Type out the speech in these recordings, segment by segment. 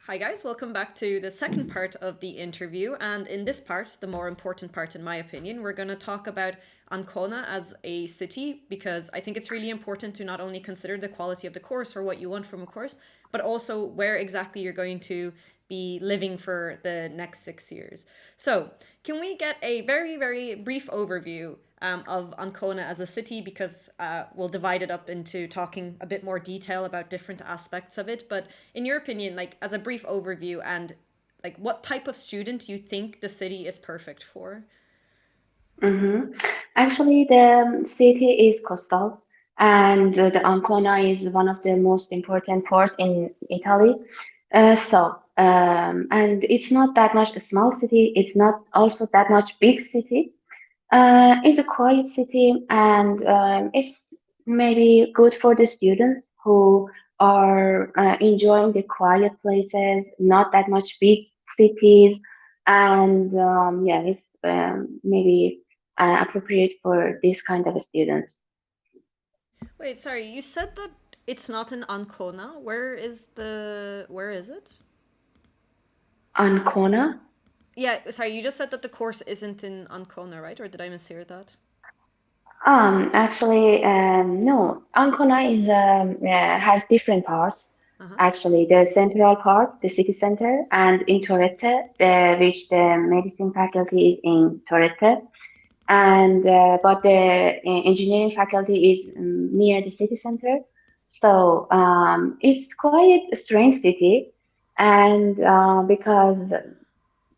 Hi, guys. Welcome back to the second part of the interview. And in this part, the more important part, in my opinion, we're going to talk about Ancona as a city because I think it's really important to not only consider the quality of the course or what you want from a course, but also where exactly you're going to be living for the next 6 years. So, can we get a very, very brief overview of Ancona as a city because we'll divide it up into talking a bit more detail about different aspects of it. But in your opinion, like as a brief overview and like what type of student you think the city is perfect for? hmm Actually, the city is coastal, and the Ancona is one of the most important ports in Italy. And it's not that much a small city. It's not also that much big city. It's a quiet city, and it's maybe good for the students who are enjoying the quiet places, not that much big cities, and yeah, it's maybe appropriate for this kind of students. Wait, sorry, you said that it's not in Ancona. Where is it? Ancona. Yeah, sorry, you just said that the course isn't in Ancona, right? Or did I mishear that? Actually, no. Ancona is has different parts. Uh-huh. Actually, the central part, the city center, and in Torrette, which the medicine faculty is in Torrette, and but the engineering faculty is near the city center. So it's quite a strange city, and because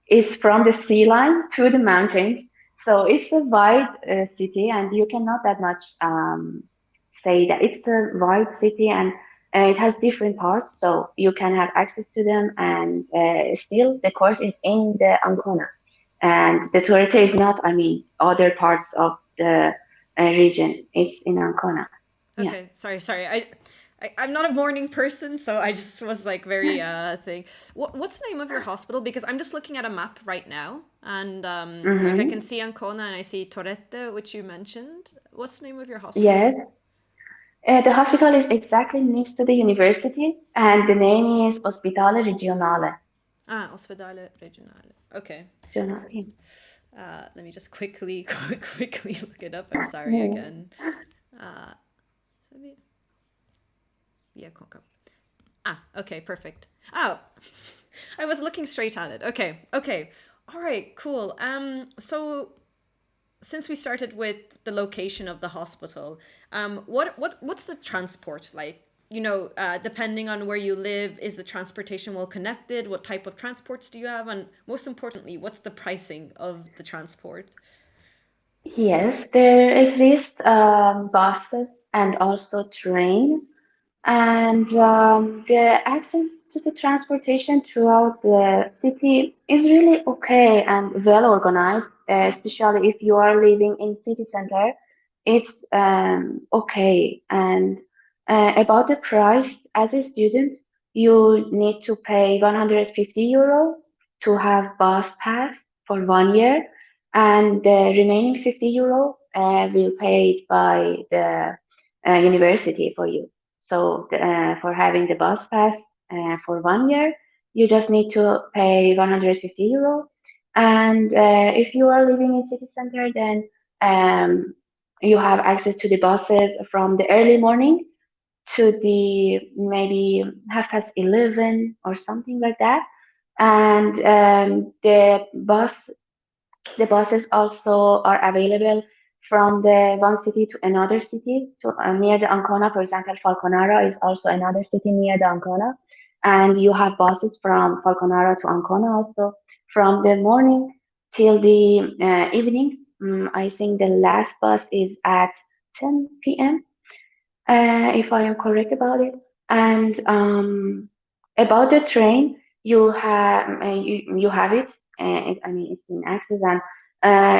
it's from the sea line to the mountains. So it's a wide city, and you cannot that much say that it's a wide city, and it has different parts, so you can have access to them. And still, the course is in the Ancona, and the Torrete is not. I mean, other parts of the region. It's in Ancona. Yeah. Okay, sorry. I'm not a morning person, so I just was like very thing. What's the name of your hospital? Because I'm just looking at a map right now, and like I can Mm-hmm. see Ancona and I see Torrette, which you mentioned. What's the name of your hospital? Yes. The hospital is exactly next to the university, and the name is Ospedale Regionale. Ah, Ospedale Regionale. Okay. Regionale. Let me just quickly quickly look it up. I'm sorry Yeah. again. Uh, yeah, Conca. Ah, okay, perfect. Oh, I was looking straight at it. Okay. All right, cool. So since we started with the location of the hospital, what's the transport like? Depending on where you live, is the transportation well connected? What type of transports do you have? And most importantly, what's the pricing of the transport? Yes, there exist buses and also train, and the access to the transportation throughout the city is really okay and well organized, especially if you are living in city center. It's okay. And about the price, as a student, you need to pay 150 euro to have bus pass for 1 year, and the remaining 50 euro will paid by the university for you. So for having the bus pass for 1 year, you just need to pay 150 euro. And if you are living in city center, then um, you have access to the buses from the early morning to the maybe 11:30 or something like that. And the buses also are available from the one city to another city. To near the Ancona, for example, Falconara is also another city near the Ancona, and you have buses from Falconara to Ancona also from the morning till the evening. I think the last bus is at 10 p.m. If I am correct about it. And about the train, you have it. I mean, it's in access. And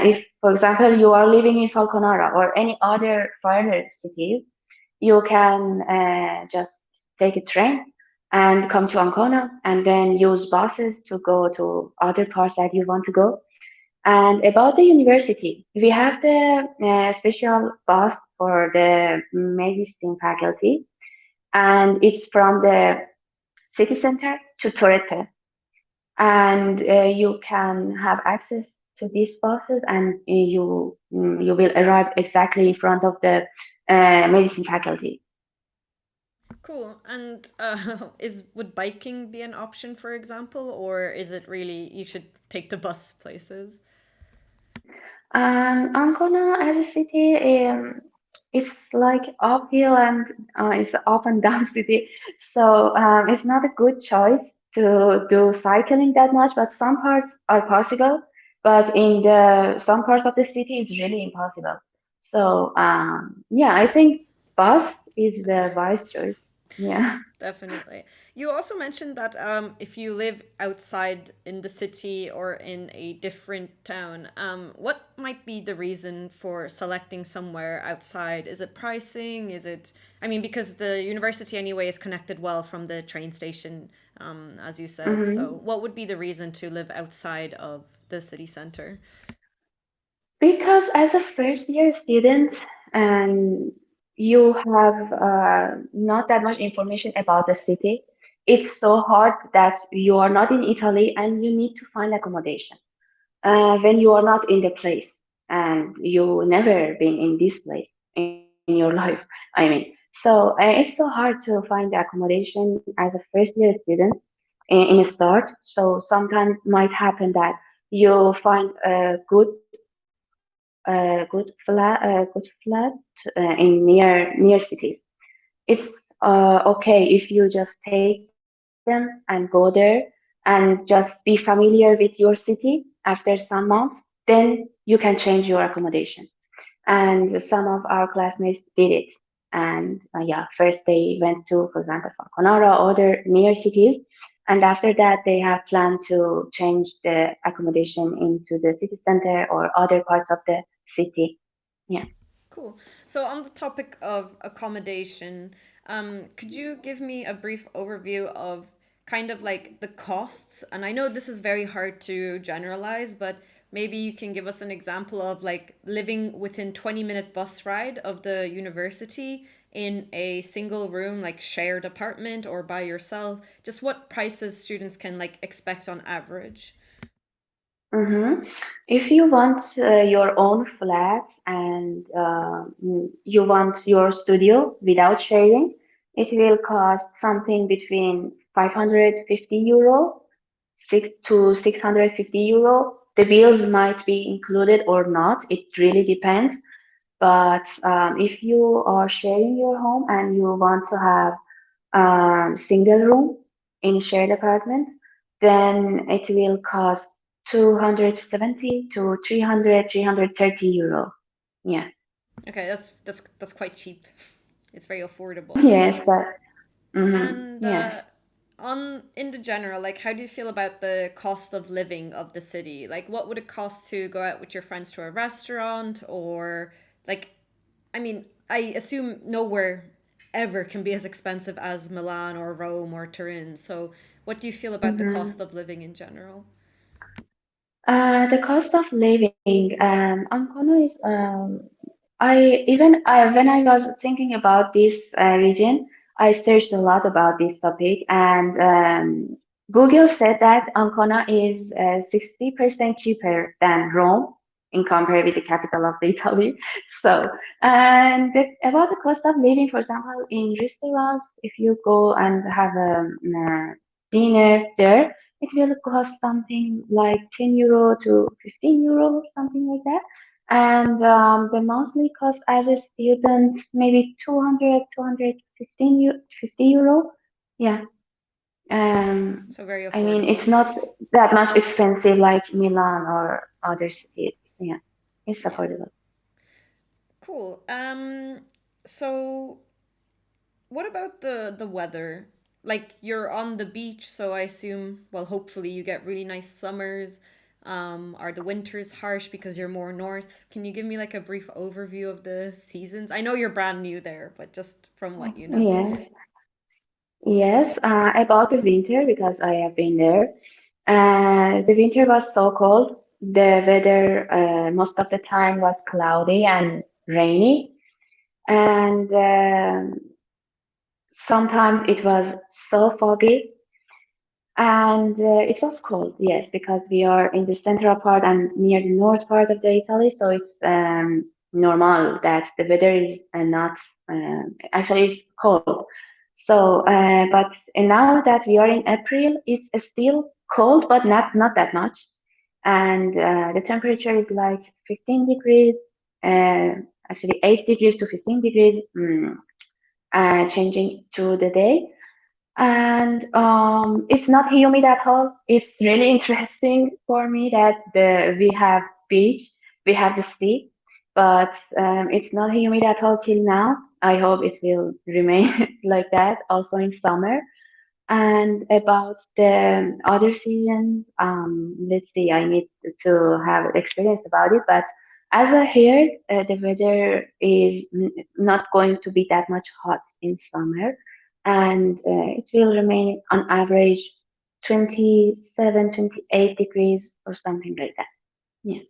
if, for example, you are living in Falconara or any other further cities, you can just take a train and come to Ancona, and then use buses to go to other parts that you want to go. And about the university, we have the special bus for the medicine faculty, and it's from the city center to Torrette, and you can have access to these buses, and you will arrive exactly in front of the medicine faculty. Cool. And is would biking be an option, for example, or is it really you should take the bus places? Ancona as a city, it's like uphill and it's up and down city, so it's not a good choice to do cycling that much. But some parts are possible, but in the some parts of the city, it's really impossible. So yeah, I think bus is the Okay. wise choice. Yeah. Definitely. You also mentioned that if you live outside in the city or in a different town, what might be the reason for selecting somewhere outside? Is it pricing? Is it, I mean, because the university anyway is connected well from the train station, as you said. So, Mhm. what would be the reason to live outside of the city center? Because as a first year student, and you have not that much information about the city, it's so hard that you are not in Italy and you need to find accommodation when you are not in the place and you never been in this place in your life. I mean, so it's so hard to find accommodation as a first year student in a start. So sometimes might happen that you find a good flat in near cities. It's okay if you just take them and go there and just be familiar with your city after some months. Then you can change your accommodation. And some of our classmates did it. And yeah, first they went to, for example, Conara or other near cities, and after that they have planned to change the accommodation into the city center or other parts of the city. Yeah. Cool. So, on the topic of accommodation, could you give me a brief overview of kind of like the costs? And I know this is very hard to generalize, but maybe you can give us an example of like living within 20-minute bus ride of the university in a single room, like shared apartment or by yourself. Just what prices students can like expect on average. Mm-hmm. If you want your own flat and you want your studio without sharing, it will cost something between 550 euro, 650 euro. The bills might be included or not. It really depends. But if you are sharing your home and you want to have single room in shared apartment, then it will cost 270 to 330 euro. Yeah. Okay, that's quite cheap. It's very affordable. Yes, but And yes. on in the general, like, how do you feel about the cost of living of the city? Like, what would it cost to go out with your friends to a restaurant, or like, I mean, I assume nowhere ever can be as expensive as Milan or Rome or Turin. So, what do you feel about the hmm cost of living in general? The cost of living, Ancona is, when I was thinking about this region, I searched a lot about this topic, and Google said that Ancona is 60% cheaper than Rome in compare with the capital of the Italy. So, and about the cost of living, for example, in restaurants, if you go and have a dinner there, it will cost something like 10 euro to 15 euro, something like that. And the monthly cost as a student, maybe 200, 50 euro. Yeah. Um, So very I mean, affordable. it's not that much expensive like Milan or other cities. Yeah, it's Yeah. affordable. Cool. So what about the weather? Like you're on the beach, so I assume, well, hopefully you get really nice summers. Are the winters harsh because you're more north? Can you give me like a brief overview of the seasons? I know you're brand new there, but just from what you know. Yes, yes. About the winter, because I have been there. The winter was so cold. The weather most of the time was cloudy and rainy, and sometimes it was so foggy. And it was cold, yes, because we are in the central part and near the north part of the Italy, so it's normal that the weather is not actually it's cold. So, but now that we are in April, it's still cold, but not that much. And the temperature is like 15 degrees, uh, actually 8 degrees to 15 degrees, changing through the day. And it's not humid at all. It's really interesting for me that we have beach, we have the sea, but it's not humid at all till now. I hope it will remain like that also in summer. And about the other seasons, let's see, I need to have experience about it. But as I heard, the weather is not going to be that much hot in summer, and it will remain on average 27, 28 degrees or something like that. Yeah,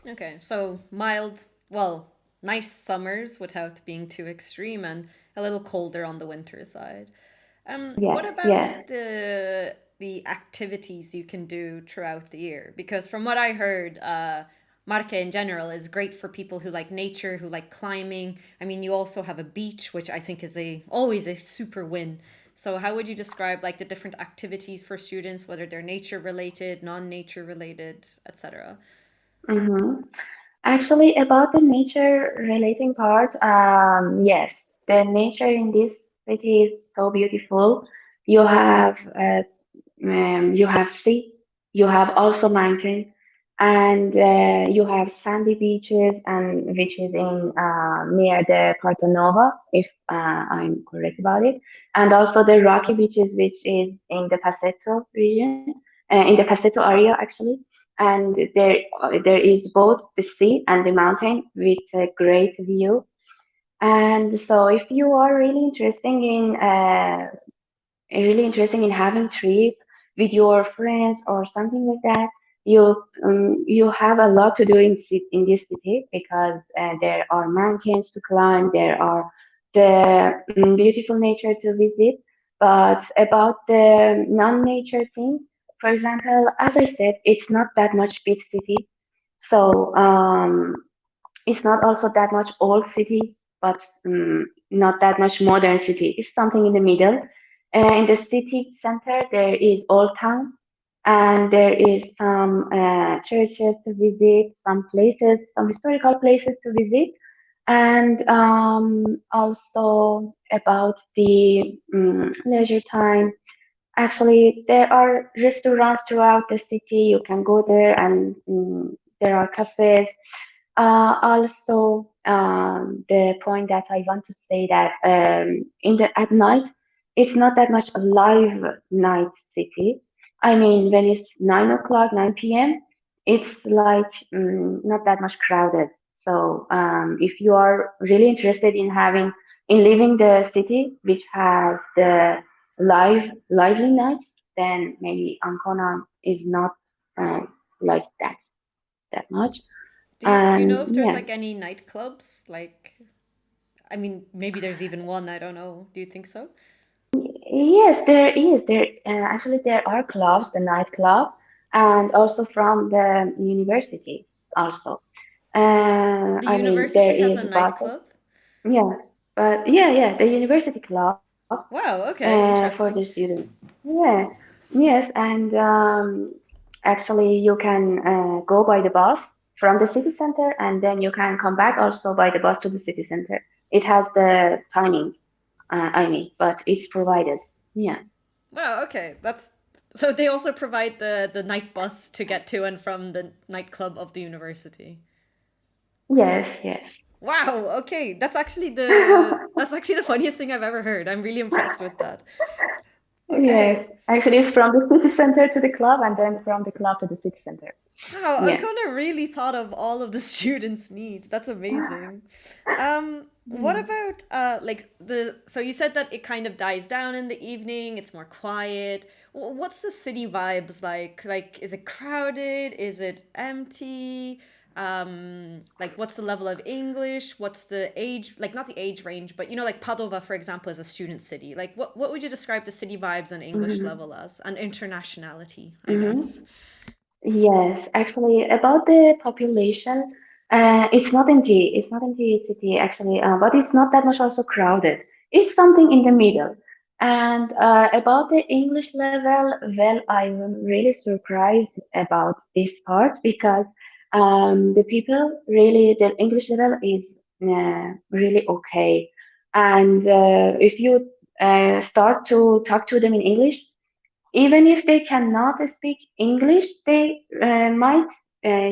Okay, so mild, well, nice summers without being too extreme and a little colder on the winter side. What yeah, about yeah. the activities you can do throughout the year? Because from what I heard, Marche in general is great for people who like nature, who like climbing. I mean, you also have a beach, which I think is a always a super win. So how would you describe like the different activities for students, whether they're nature related, non-nature related, etc.? Mm-hmm. Actually, about the nature relating part, yes, the nature in this city is so beautiful. You have you have sea, you have also mountain, and you have sandy beaches, and which is in near the Porto Nova, if I'm correct about it, and also the rocky beaches, which is in the Paseto region, in the Paseto area actually. And there is both the sea and the mountain with a great view. And so, if you are really interesting in having trip with your friends or something like that, you have a lot to do in this city because there are mountains to climb, there are the beautiful nature to visit. But about the non-nature thing, for example, as I said, it's not that much big city, so it's not also that much old city, but not that much modern city. It's something in the middle. In the city center, there is Old Town, and there is some churches to visit, some places, some historical places to visit, and also about the leisure time. Actually, there are restaurants throughout the city. You can go there, and there are cafes. Also, the point that I want to say that in the at night, it's not that much a live night city. I mean, when it's 9 o'clock, 9 p.m., it's like not that much crowded. So, if you are really interested in living the city which has the lively nights, then maybe Ancona is not uh, like that much. Do you And know if there's yeah, like any nightclubs? Like, I mean, maybe there's even one. I don't know. Do you think so? yes, there is. Actually there are clubs, the nightclubs, and also from the university also. The I mean, there university has a is buses. nightclub. Yeah, but yeah, the university club Wow. Okay. for the Interesting. students. Yeah, yes, and actually you can go by the bus from the city center, and then you can come back also by the bus to the city center. It has the timing, I mean, but it's provided. Yeah. Wow. Okay. That's so. They also provide the night bus to get to and from the nightclub of the university. Yes, yes. Wow. Okay. That's actually the funniest thing I've ever heard. I'm really impressed with that. Yes. Okay. Actually, it's from the city center to the club, and then from the club to the city center. Wow, Yeah. Ancona really thought of all of the students' needs. That's amazing. What Yeah. about like the so you said that it kind of dies down in the evening, it's more quiet. What's the city vibes like? Like is it crowded? Is it empty? Like what's the level of English? What's the age, like not the age range, but like Padova, for example, is a student city. Like what would you describe the city vibes and English Mm-hmm. level as? And internationality, I guess. Mm-hmm. Yes, actually, about the population, it's not in the city actually, but it's not that much also crowded. It's something in the middle. And about the English level, well, I am really surprised about this part because the people really, the English level is really okay. And if you start to talk to them in English, even if they cannot speak English, they might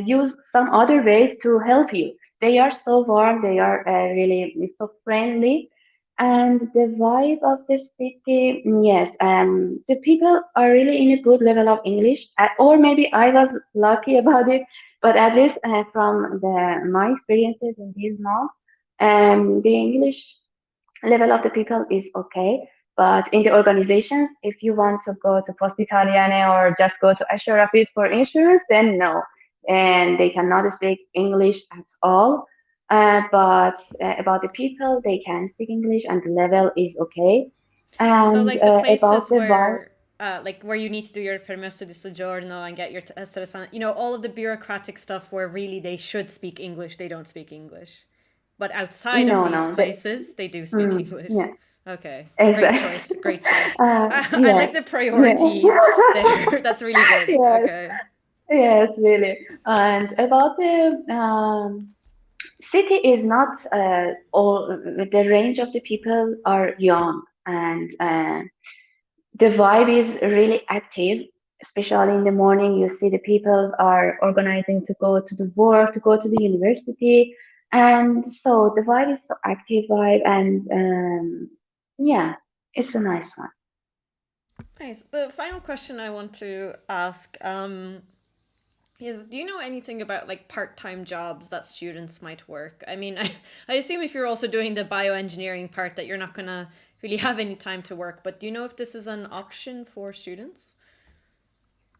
use some other ways to help you. They are so warm, they are really so friendly. And the vibe of the city, yes, the people are really in a good level of English, or maybe I was lucky about it, but at least from my experiences in these months, the English level of the people is okay. But in the organizations, if you want to go to Post Italiane or just go to Asher office for insurance, then no. And they cannot speak English at all. But about the people, they can speak English and the level is okay. So And like the about places the vibe, where like where you need to do your permesso di soggiorno and get your tessera, all of the bureaucratic stuff where really they should speak English, they don't speak English. But outside of no, these no. places, they do speak English. Yeah, Okay, great exactly. choice, great choice. I Yeah, like the yeah. priorities there. That's really good. Yes, Okay. yes, really. And about the city is not all the range of the people are young and the vibe is really active, especially in the morning. You see the people are organizing to go to the work, to go to the university, and so the vibe is so active vibe, and yeah, it's a nice one. Nice. The final question I want to ask is do you know anything about like part-time jobs that students might work? I mean, I assume if you're also doing the bioengineering part that you're not going to really have any time to work, but do you know if this is an option for students?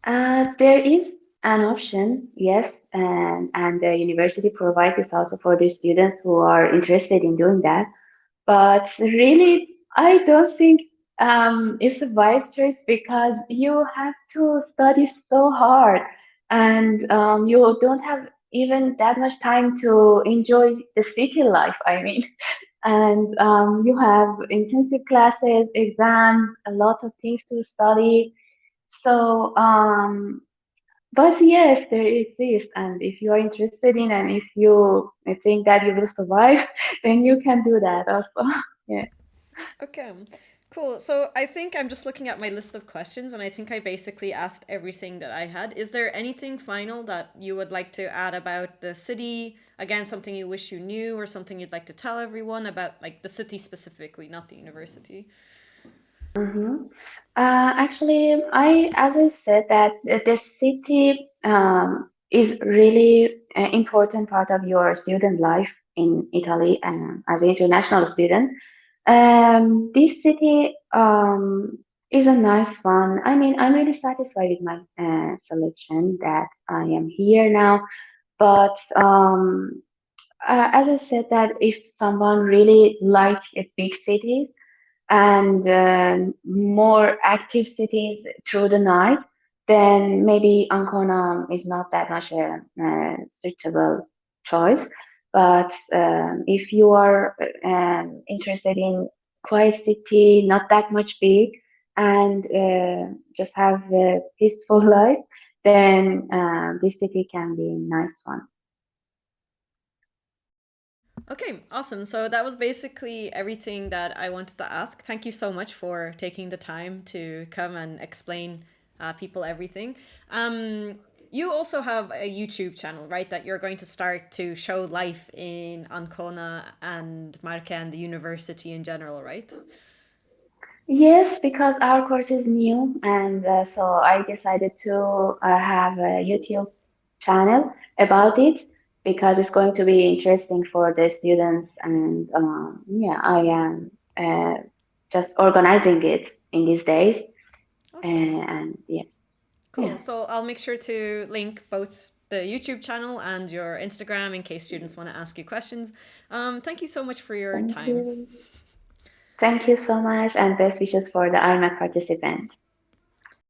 There is an option, yes, and the university provides this also for the students who are interested in doing that. But really, I don't think it's a wise choice because you have to study so hard and you don't have even that much time to enjoy the city life, I mean. And you have intensive classes, exams, a lot of things to study. So, but yes, there exists, and if you are interested in, and if you think that you will survive, then you can do that also. Yeah. Okay, cool. So I think I'm just looking at my list of questions, and I think I basically asked everything that I had. Is there anything final that you would like to add about the city? Again, something you wish you knew, or something you'd like to tell everyone about, like the city specifically, not the university? Mm-hmm. Actually, as I said, that the city is really an important part of your student life in Italy, and as an international student, this city is a nice one. I mean, I'm really satisfied with my selection that I am here now. But as I said, that if someone really like a big city and more active cities through the night, then maybe Ancona is not that much a suitable choice. But if you are interested in quiet city, not that much big, and just have a peaceful life, then this city can be a nice one. Okay, awesome. So that was basically everything that I wanted to ask. Thank you so much for taking the time to come and explain people everything. You also have a YouTube channel, right? That you're going to start to show life in Ancona and Marche and the university in general, right? Yes, because our course is new, and so I decided to have a YouTube channel about it because it's going to be interesting for the students, and yeah, I am just organizing it in these days, Awesome. and yes, Cool. yeah, So I'll make sure to link both the YouTube channel and your Instagram in case students want to ask you questions. Thank you so much for your Thank time. you. Thank you so much, and best wishes for the IMAC participant.